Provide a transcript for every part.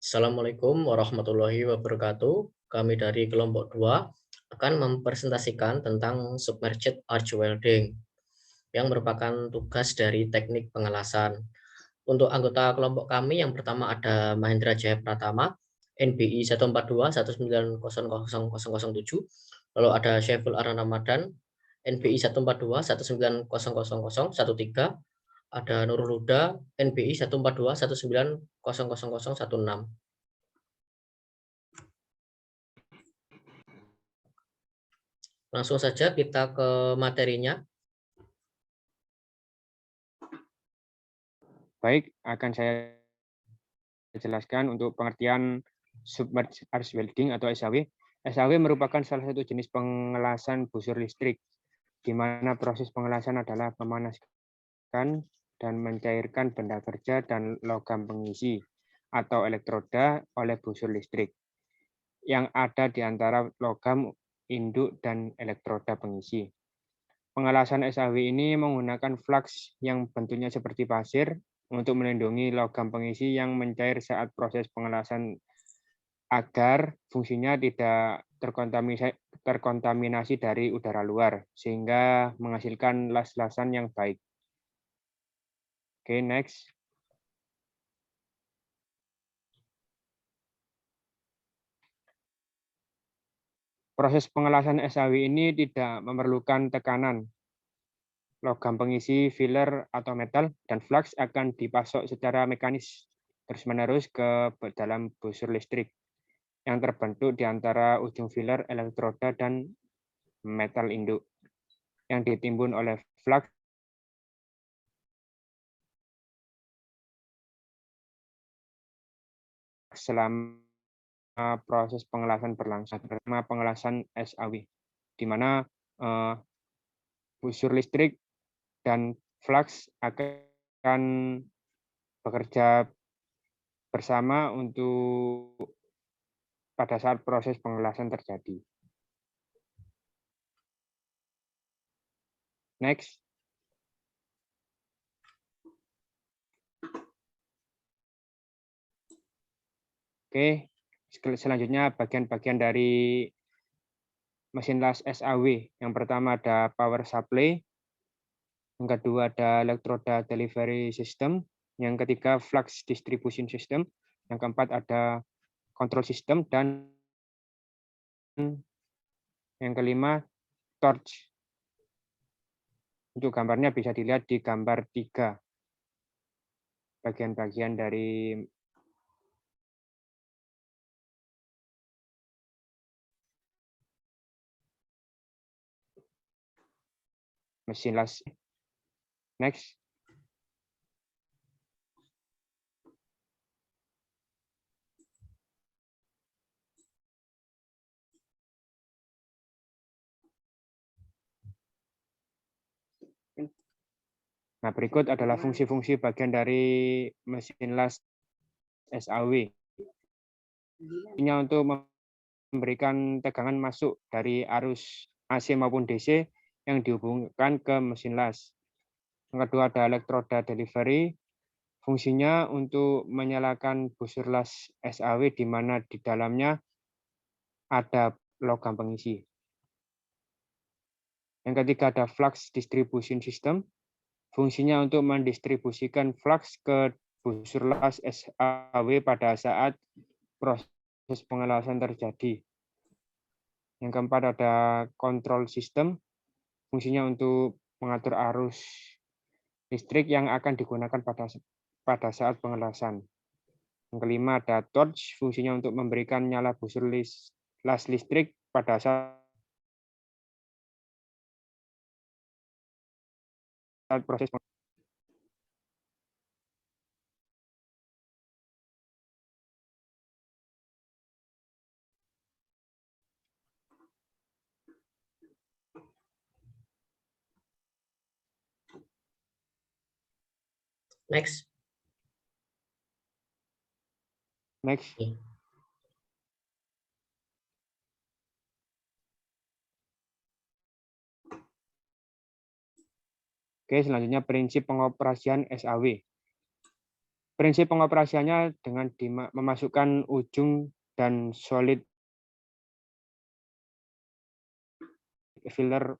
Assalamualaikum warahmatullahi wabarakatuh. Kami dari kelompok 2 akan mempresentasikan tentang submerged arch welding yang merupakan tugas dari teknik pengelasan. Untuk anggota kelompok kami yang pertama ada Mahendra Jaya Pratama, NBI 142 1900007. Lalu ada Syaiful Aran Ramadan, NBI 142 1900013. Ada Nurul Huda, NBI 142 1900016. Langsung saja kita ke materinya. Baik, akan saya jelaskan untuk pengertian submerged arch welding atau SAW. SAW merupakan salah satu jenis pengelasan busur listrik, di mana proses pengelasan adalah memanaskan dan mencairkan benda kerja dan logam pengisi atau elektroda oleh busur listrik yang ada di antara logam induk dan elektroda pengisi. Pengelasan SAW ini menggunakan flux yang bentuknya seperti pasir untuk melindungi logam pengisi yang mencair saat proses pengelasan agar fungsinya tidak terkontaminasi dari udara luar, sehingga menghasilkan las-lasan yang baik. Oke, next. Proses pengelasan SAW ini tidak memerlukan tekanan. Logam pengisi, filler, atau metal, dan flux akan dipasok secara mekanis terus-menerus ke dalam busur listrik yang terbentuk di antara ujung filler, elektroda, dan metal induk yang ditimbun oleh flux selama proses pengelasan berlangsung. Pertama, pengelasan SAW, di mana busur listrik dan flux akan bekerja bersama untuk pada saat proses pengelasan terjadi. Next. Oke, selanjutnya bagian-bagian dari mesin las SAW. Yang pertama ada power supply, yang kedua ada elektroda delivery system, yang ketiga flux distribution system, yang keempat ada control system, dan yang kelima torch. Untuk gambarnya bisa dilihat di gambar 3. Bagian-bagian dari mesin las. Next. Nah, berikut adalah fungsi-fungsi bagian dari mesin las SAW. Ini untuk memberikan tegangan masuk dari arus AC maupun DC yang dihubungkan ke mesin las. Yang kedua ada elektroda delivery. Fungsinya untuk menyalakan busur las SAW di mana di dalamnya ada logam pengisi. Yang ketiga ada flux distribution system. Fungsinya untuk mendistribusikan flux ke busur las SAW pada saat proses pengelasan terjadi. Yang keempat ada control system. Fungsinya untuk mengatur arus listrik yang akan digunakan pada saat pengelasan. Yang kelima ada torch. Fungsinya untuk memberikan nyala busur las listrik pada saat proses pengelasan. Next. Next. Oke, selanjutnya prinsip pengoperasian SAW. Prinsip pengoperasiannya dengan memasukkan ujung dan solid filler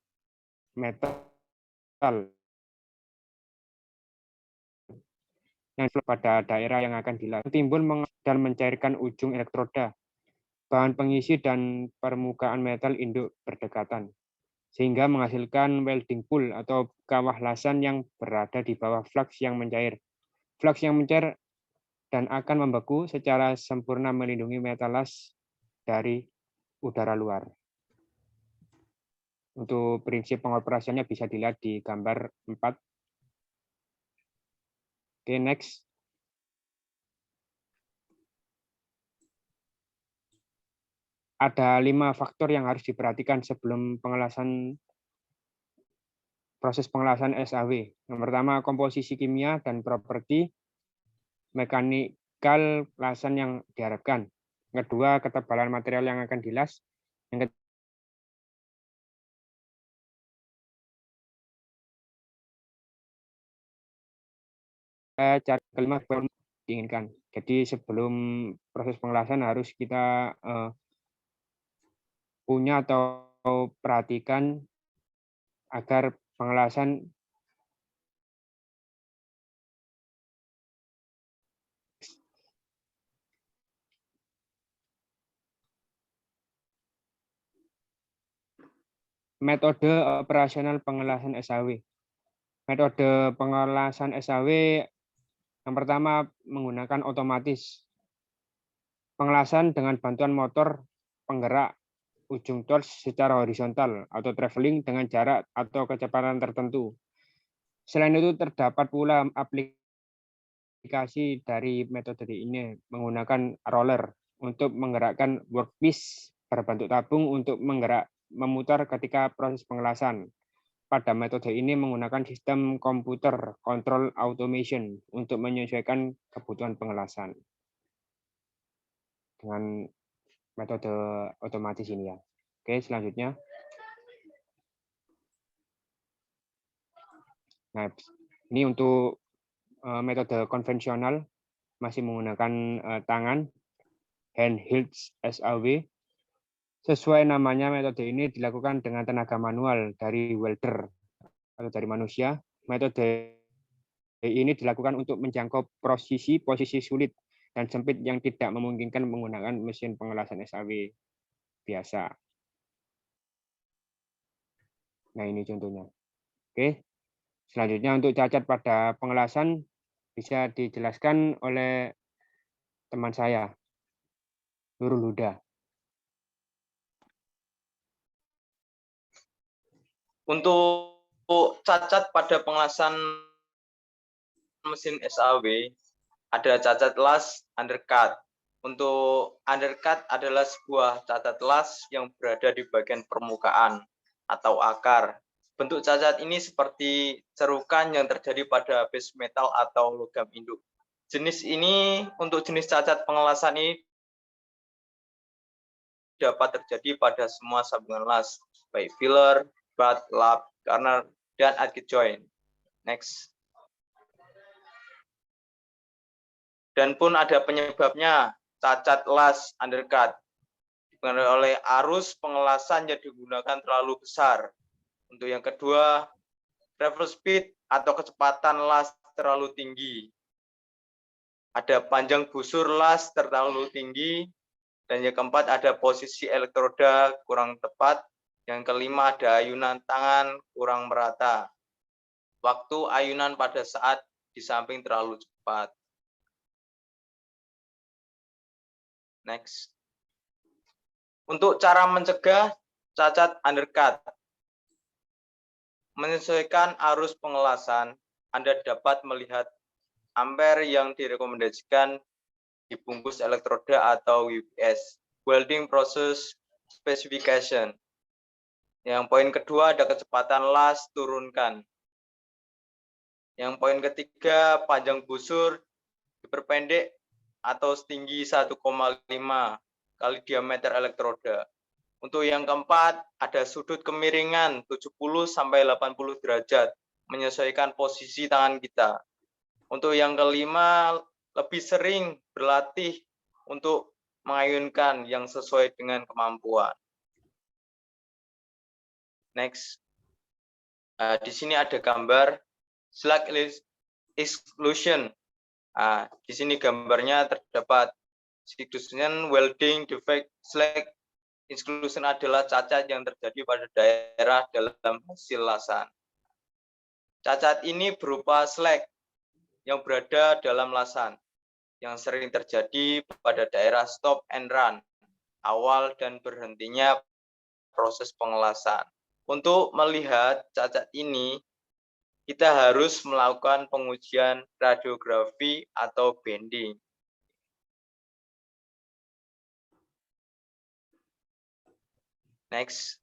metal yang pada daerah yang akan dilas, timbul dan mencairkan ujung elektroda, bahan pengisi dan permukaan metal induk berdekatan, sehingga menghasilkan welding pool atau kawah lasan yang berada di bawah flux yang mencair. Flux yang mencair dan akan membeku secara sempurna melindungi metal las dari udara luar. Untuk prinsip pengoperasiannya bisa dilihat di gambar 4. Oke, next. Ada 5 faktor yang harus diperhatikan sebelum proses pengelasan SAW. Yang pertama, komposisi kimia dan properti mekanikal lasan yang diharapkan. Yang kedua, ketebalan material yang akan dilas. Yang cara kelima diinginkan. Jadi sebelum proses pengelasan harus kita punya atau perhatikan agar pengelasan metode operasional pengelasan SAW. Metode pengelasan SAW yang pertama menggunakan otomatis. Pengelasan dengan bantuan motor penggerak ujung torch secara horizontal atau traveling dengan jarak atau kecepatan tertentu. Selain itu terdapat pula aplikasi dari metode ini menggunakan roller untuk menggerakkan workpiece berbentuk tabung untuk memutar ketika proses pengelasan. Pada metode ini menggunakan sistem komputer control automation untuk menyesuaikan kebutuhan pengelasan dengan metode otomatis ini ya. Oke, selanjutnya. Nah, ini untuk metode konvensional masih menggunakan tangan, handheld SAW. Sesuai namanya, metode ini dilakukan dengan tenaga manual dari welder atau dari manusia. Metode ini dilakukan untuk menjangkau posisi sulit dan sempit yang tidak memungkinkan menggunakan mesin pengelasan SAW biasa. Nah, ini contohnya. Oke. Selanjutnya untuk cacat pada pengelasan bisa dijelaskan oleh teman saya, Nurul Huda. Untuk cacat pada pengelasan mesin SAW, ada cacat las undercut. Untuk undercut adalah sebuah cacat las yang berada di bagian permukaan atau akar. Bentuk cacat ini seperti cerukan yang terjadi pada base metal atau logam induk. Untuk jenis cacat pengelasan ini dapat terjadi pada semua sambungan las, baik filler, butt, lap, corner, dan adkit joint. Next. Dan pun ada penyebabnya, cacat las undercut. Dipengaruhi oleh arus pengelasan yang digunakan terlalu besar. Untuk yang kedua, travel speed atau kecepatan las terlalu tinggi. Ada panjang busur las terlalu tinggi. Dan yang keempat ada posisi elektroda kurang tepat. Yang kelima ada ayunan tangan kurang merata. Waktu ayunan pada saat di samping terlalu cepat. Next. Untuk cara mencegah cacat undercut. Menyesuaikan arus pengelasan, Anda dapat melihat ampere yang direkomendasikan dibungkus elektroda atau UPS. Welding Process Specification. Yang poin kedua ada kecepatan las turunkan. Yang poin ketiga panjang busur diperpendek atau setinggi 1,5 kali diameter elektroda. Untuk yang keempat ada sudut kemiringan 70 sampai 80 derajat menyesuaikan posisi tangan kita. Untuk yang kelima lebih sering berlatih untuk mengayunkan yang sesuai dengan kemampuan. Next. Di sini ada gambar slag exclusion. Di sini gambarnya terdapat substitution welding defect. Slag exclusion adalah cacat yang terjadi pada daerah dalam hasil lasan. Cacat ini berupa slag yang berada dalam lasan, yang sering terjadi pada daerah stop and run, awal dan berhentinya proses pengelasan. Untuk melihat cacat ini, kita harus melakukan pengujian radiografi atau bending. Next.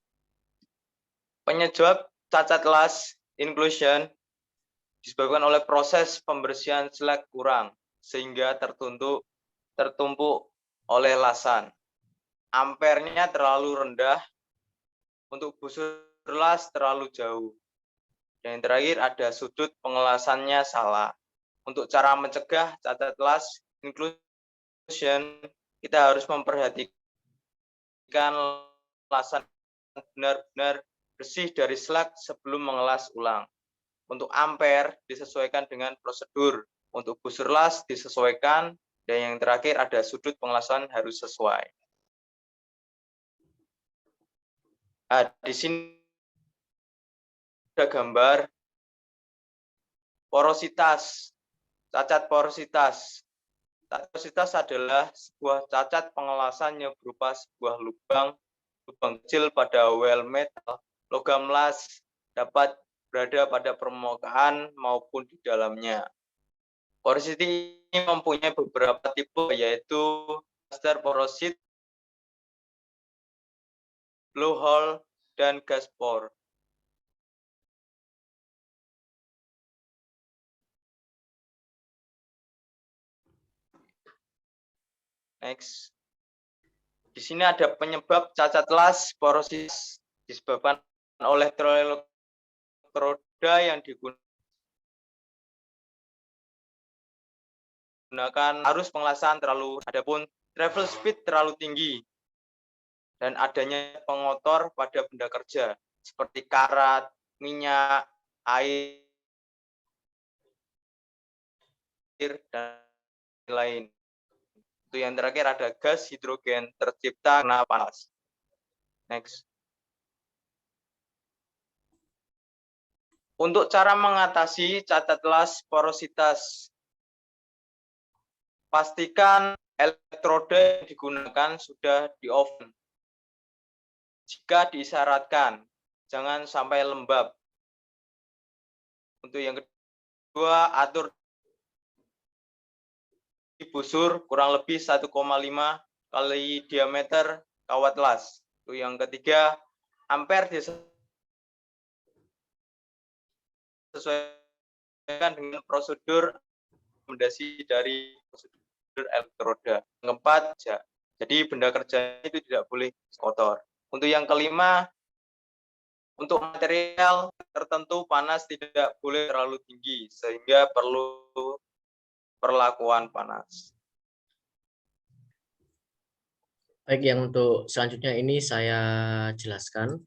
Penyebab cacat las inclusion disebabkan oleh proses pembersihan slag kurang, sehingga tertumpuk oleh lasan. Ampernya terlalu rendah, untuk busur las terlalu jauh. Dan yang terakhir ada sudut pengelasannya salah. Untuk cara mencegah cacat las inclusion, kita harus memperhatikan lasan benar-benar bersih dari slag sebelum mengelas ulang. Untuk amper disesuaikan dengan prosedur. Untuk busur las disesuaikan. Dan yang terakhir ada sudut pengelasan harus sesuai. Di sini ada gambar porositas, cacat porositas. Cacat porositas adalah sebuah cacat pengelasan yang berupa sebuah lubang kecil pada well metal. Logam las dapat berada pada permukaan maupun di dalamnya. Porosity ini mempunyai beberapa tipe, yaitu cluster porosit, blowhole, dan gas pore. Next. Di sini ada penyebab cacat las porosis disebabkan oleh elektroda yang digunakan arus pengelasan terlalu, adapun travel speed terlalu tinggi, dan adanya pengotor pada benda kerja seperti karat, minyak, air, dan lain. Itu yang terakhir ada gas hidrogen tercipta karena panas. Next. Untuk cara mengatasi cacat las porositas, pastikan elektroda yang digunakan sudah di-oven. Jika disyaratkan, jangan sampai lembab. Untuk yang kedua, atur busur kurang lebih 1,5 kali diameter kawat las. Untuk yang ketiga, amper disesuaikan dengan prosedur rekomendasi dari prosedur elektroda. Yang keempat, jadi benda kerja itu tidak boleh kotor. Untuk yang kelima, untuk material tertentu panas tidak boleh terlalu tinggi, sehingga perlu perlakuan panas. Baik, yang untuk selanjutnya ini saya jelaskan,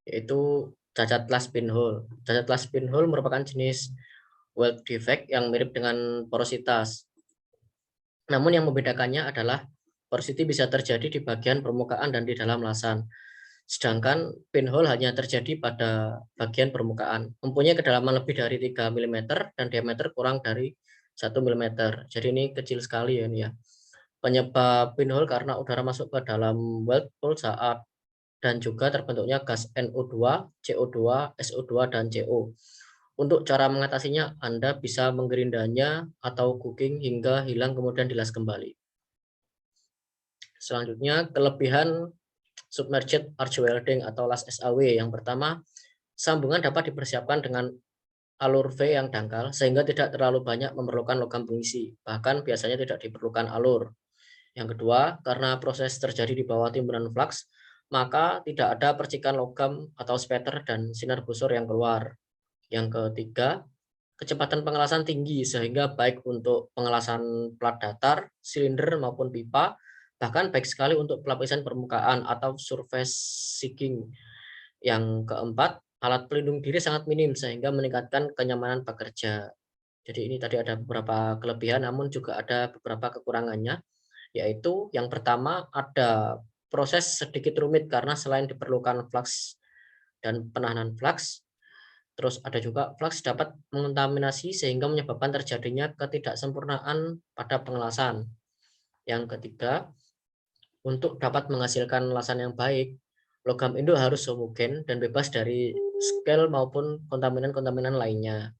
yaitu cacat las pinhole. Cacat las pinhole merupakan jenis weld defect yang mirip dengan porositas. Namun yang membedakannya adalah porosity bisa terjadi di bagian permukaan dan di dalam lasan. Sedangkan pinhole hanya terjadi pada bagian permukaan. Mempunyai kedalaman lebih dari 3 mm dan diameter kurang dari 1 mm. Jadi ini kecil sekali ya ini ya. Penyebab pinhole karena udara masuk ke dalam weld pool saat dan juga terbentuknya gas NO2, CO2, SO2, dan CO. Untuk cara mengatasinya, Anda bisa menggerindanya atau cooking hingga hilang kemudian dilas kembali. Selanjutnya, kelebihan submerged arch welding atau las SAW. Yang pertama, sambungan dapat dipersiapkan dengan alur V yang dangkal sehingga tidak terlalu banyak memerlukan logam pengisi. Bahkan biasanya tidak diperlukan alur. Yang kedua, karena proses terjadi di bawah timbunan flux, maka tidak ada percikan logam atau spatter dan sinar busur yang keluar. Yang ketiga, kecepatan pengelasan tinggi sehingga baik untuk pengelasan plat datar, silinder maupun pipa, bahkan baik sekali untuk pelapisan permukaan atau surface seeking. Yang keempat, alat pelindung diri sangat minim sehingga meningkatkan kenyamanan bekerja. Jadi ini tadi ada beberapa kelebihan namun juga ada beberapa kekurangannya, yaitu yang pertama ada proses sedikit rumit karena selain diperlukan flux dan penahanan flux, terus ada juga flux dapat mengontaminasi sehingga menyebabkan terjadinya ketidaksempurnaan pada pengelasan. Yang ketiga, untuk dapat menghasilkan lasan yang baik, logam Indo harus homogen dan bebas dari scale maupun kontaminan-kontaminan lainnya.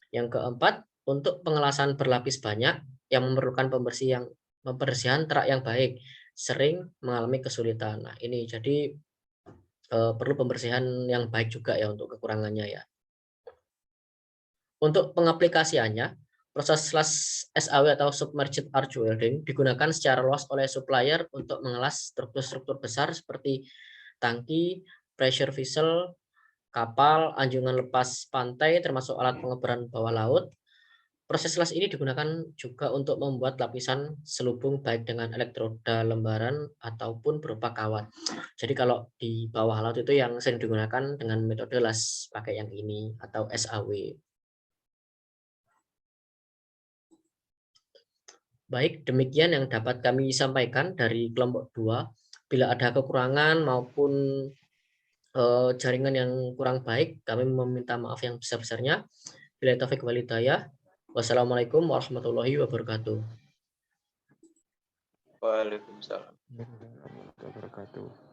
Yang keempat, untuk pengelasan berlapis banyak yang memerlukan pembersihan terak yang baik, sering mengalami kesulitan. Nah, ini jadi perlu pembersihan yang baik juga ya untuk kekurangannya ya. Untuk pengaplikasiannya, proses SAW atau submerged arch welding digunakan secara luas oleh supplier untuk mengelas struktur-struktur besar seperti tangki, pressure vessel, kapal, anjungan lepas pantai, termasuk alat pengeboran bawah laut. Proses las ini digunakan juga untuk membuat lapisan selubung baik dengan elektroda lembaran ataupun berupa kawat. Jadi kalau di bawah laut itu yang sering digunakan dengan metode las pakai yang ini atau SAW. Baik, demikian yang dapat kami sampaikan dari kelompok 2. Bila ada kekurangan maupun jaringan yang kurang baik, kami meminta maaf yang besar-besarnya. Bila taufik wal hidayah. Wassalamualaikum warahmatullahi wabarakatuh. Waalaikumsalam. Warahmatullahi wabarakatuh.